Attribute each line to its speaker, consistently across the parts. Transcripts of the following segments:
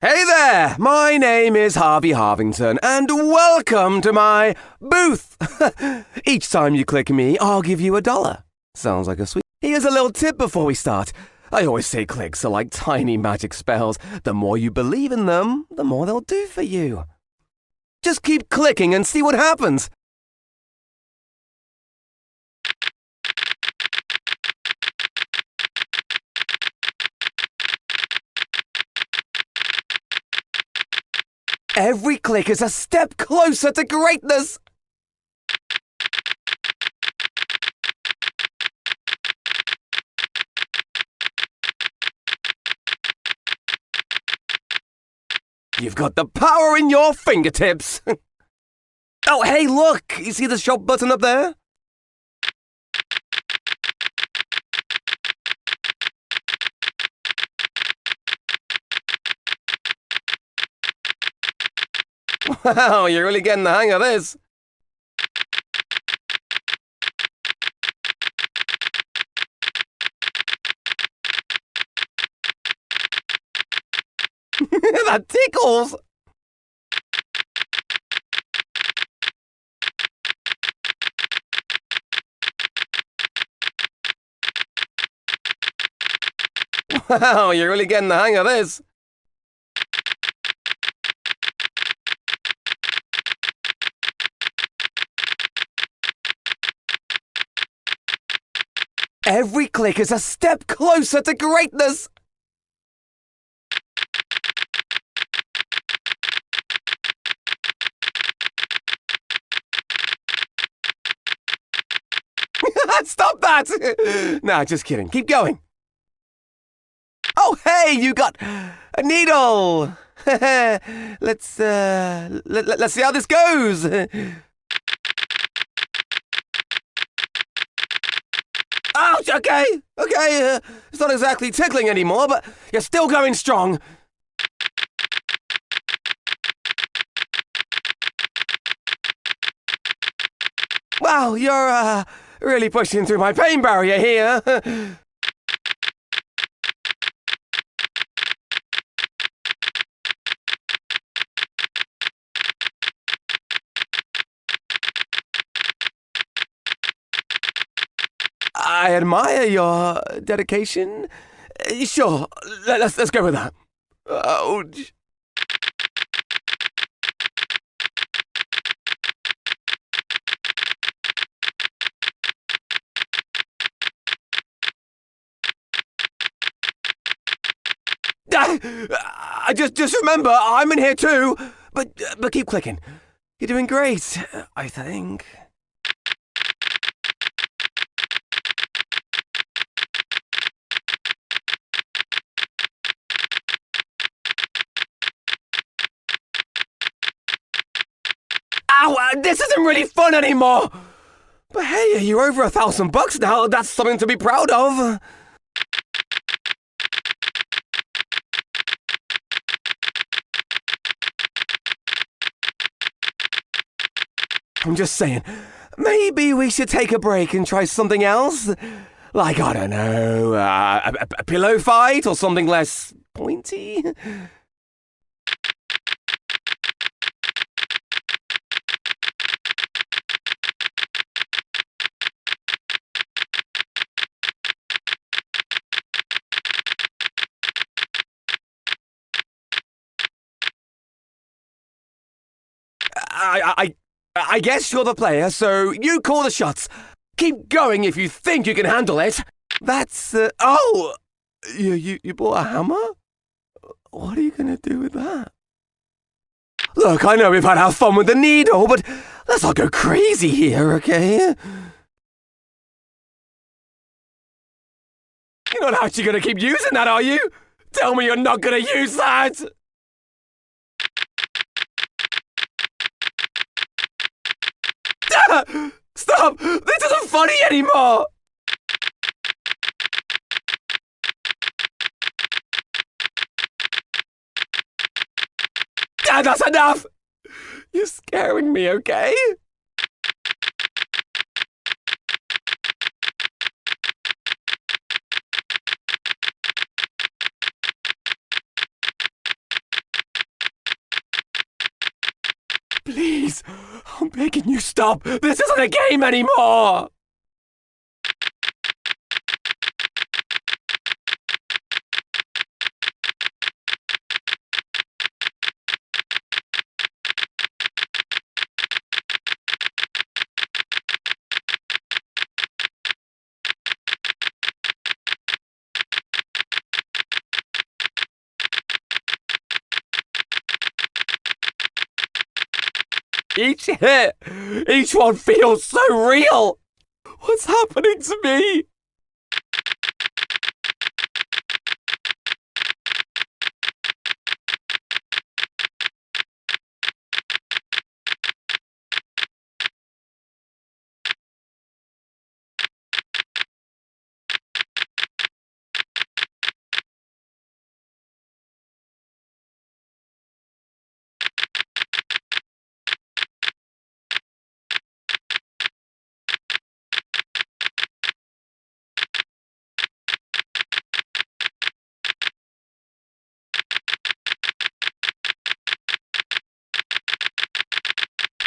Speaker 1: Hey there, my name is Harvey Harvington, and welcome to my booth. Each time you click me, I'll give you $1. Sounds like a sweet... Here's a little tip before we start. I always say clicks are like tiny magic spells. The more you believe in them, the more they'll do for you. Just keep clicking and see what happens. Every click is a step closer to greatness. You've got the power in your fingertips. Oh, hey, look! You see the shop button up there? Wow, you're really getting the hang of this. That tickles! Wow, you're really getting the hang of this. Every click is a step closer to greatness. Stop that! Nah, just kidding. Keep going. Oh, hey, you got a needle. Let's see how this goes. Ouch, okay. It's not exactly tickling anymore, but you're still going strong. Wow, you're really pushing through my pain barrier here. I admire your dedication. Sure, let's go with that. Ouch. Just remember, I'm in here too. But keep clicking. You're doing great, I think. Ow, this isn't really fun anymore. But hey, you're over $1,000 now. That's something to be proud of. I'm just saying, maybe we should take a break and try something else? Like, I don't know, a pillow fight or something less pointy? I guess you're the player, so you call the shots. Keep going if you think you can handle it. That's, oh! You bought a hammer? What are you gonna do with that? Look, I know we've had our fun with the needle, but let's not go crazy here, okay? You're not actually gonna keep using that, are you? Tell me you're not gonna use that! Stop! This isn't funny anymore! Dad, that's enough! You're scaring me, okay? Please, I'm begging you, stop. This isn't a game anymore. Each hit, each one feels so real. What's happening to me?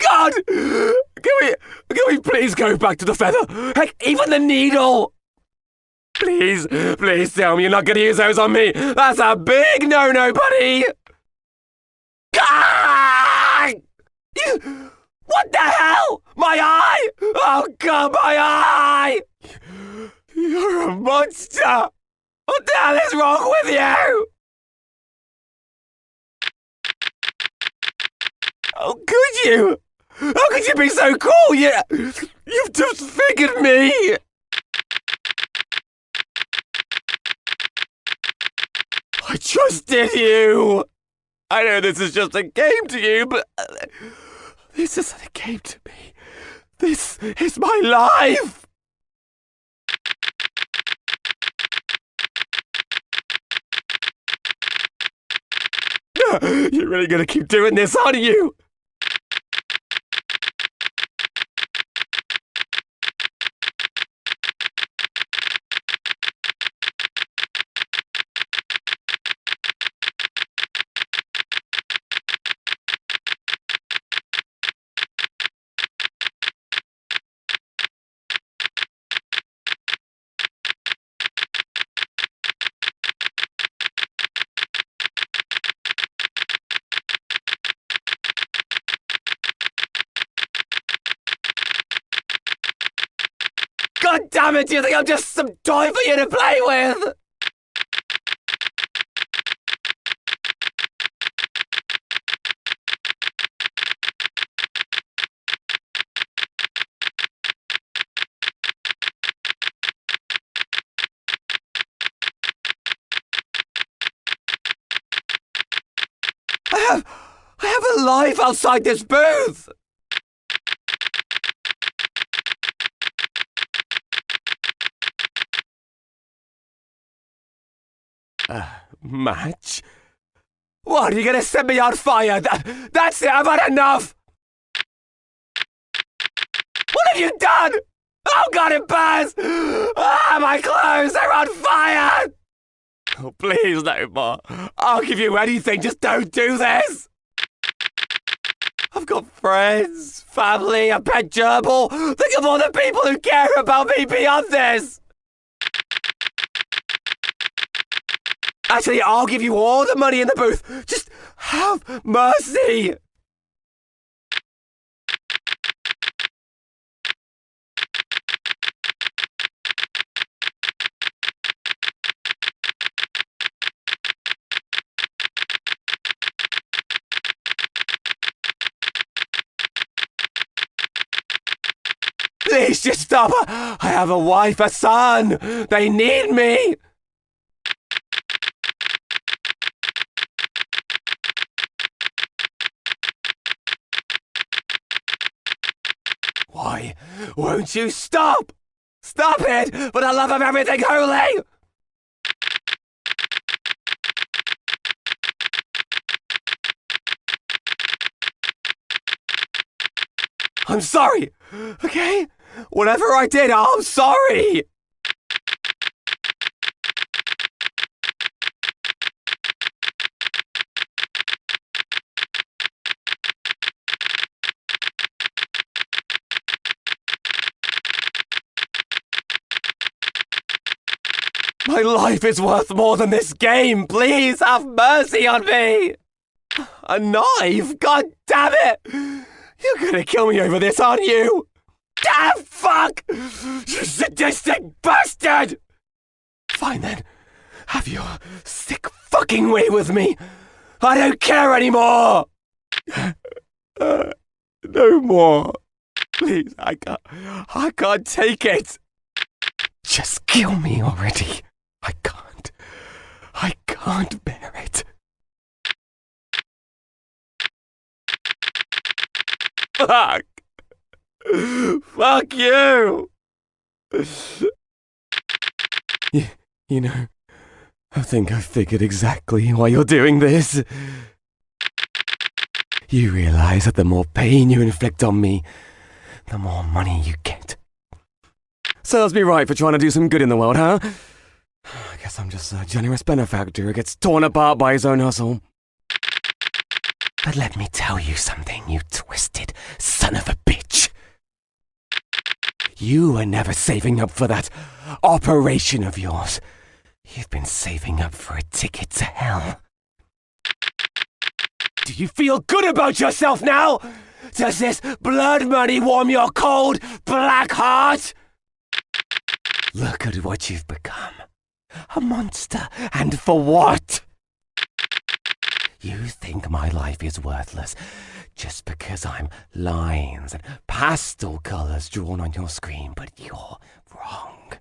Speaker 1: God! Can we please go back to the feather? Heck, even the needle! Please tell me you're not gonna use those on me! That's a big no-no, buddy! Ah! What the hell? My eye! Oh God, my eye! You're a monster! What the hell is wrong with you? How could you? How could you be so cool? You've disfigured me! I trusted you! I know this is just a game to you, but this isn't a game to me. This is my life! You're really gonna keep doing this, aren't you? God damn it, do you think I'm just some toy for you to play with? I have a life outside this booth! Match? What, are you gonna set me on fire? That's it, I've had enough! What have you done? Oh God, it burns! Ah, my clothes, they're on fire! Oh, please, no more. I'll give you anything, just don't do this! I've got friends, family, a pet gerbil. Think of all the people who care about me beyond this! Actually, I'll give you all the money in the booth. Just have mercy! Please just stop. I have a wife, a son. They need me. Why won't you stop? Stop it, for the love of everything holy! I'm sorry, okay? Whatever I did, I'm sorry! My life is worth more than this game. Please have mercy on me. A knife? God damn it! You're gonna kill me over this, aren't you? Ah, fuck! You sadistic bastard! Fine then. Have your sick fucking way with me. I don't care anymore! No more. Please, I can't take it. Just kill me already. I can't bear it. Fuck. Fuck you. You know, I think I've figured exactly why you're doing this. You realize that the more pain you inflict on me, the more money you get. Serves me right for trying to do some good in the world, huh? I guess I'm just a generous benefactor who gets torn apart by his own hustle. But let me tell you something, you twisted son of a bitch. You were never saving up for that operation of yours. You've been saving up for a ticket to hell. Do you feel good about yourself now? Does this blood money warm your cold, black heart? Look at what you've become. A monster, and for what? You think my life is worthless just because I'm lines and pastel colors drawn on your screen, but you're wrong.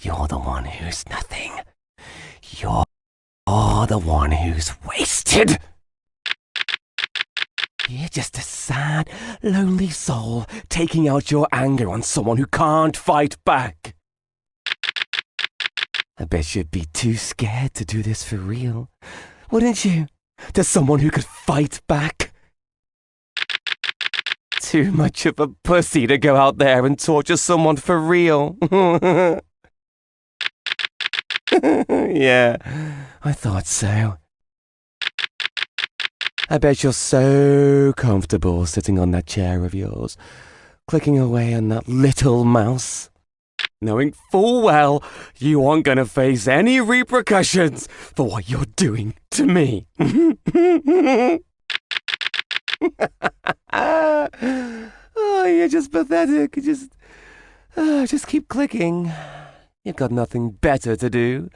Speaker 1: You're the one who's nothing. You're the one who's wasted. You're just a sad, lonely soul taking out your anger on someone who can't fight back. I bet you'd be too scared to do this for real, wouldn't you? To someone who could fight back. Too much of a pussy to go out there and torture someone for real. Yeah, I thought so. I bet you're so comfortable sitting on that chair of yours, clicking away on that little mouse, knowing full well you aren't going to face any repercussions for what you're doing to me. Oh, you're just pathetic. Just keep clicking. You've got nothing better to do,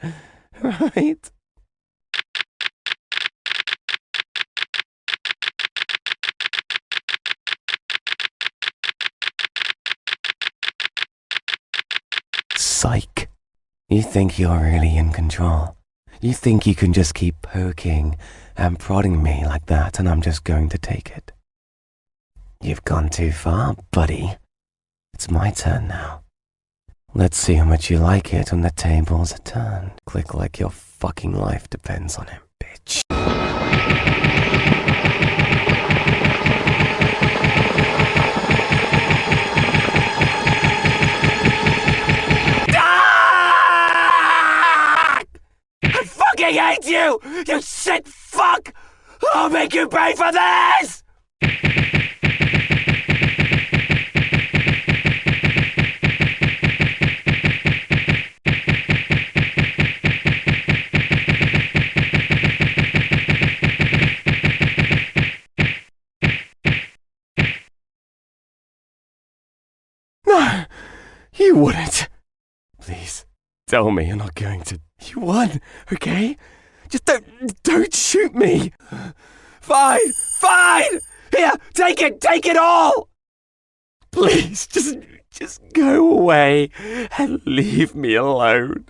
Speaker 1: right? Psych. You think you're really in control. You think you can just keep poking and prodding me like that and I'm just going to take it. You've gone too far, buddy. It's my turn now. Let's see how much you like it when the tables are turned. Click like your fucking life depends on it, bitch. I fucking hate you! You sick fuck! I'll make you pay for this! No, you wouldn't. Please, tell me you're not going to. You won, okay? Just don't shoot me. Fine. Here, take it all. Please, just go away and leave me alone.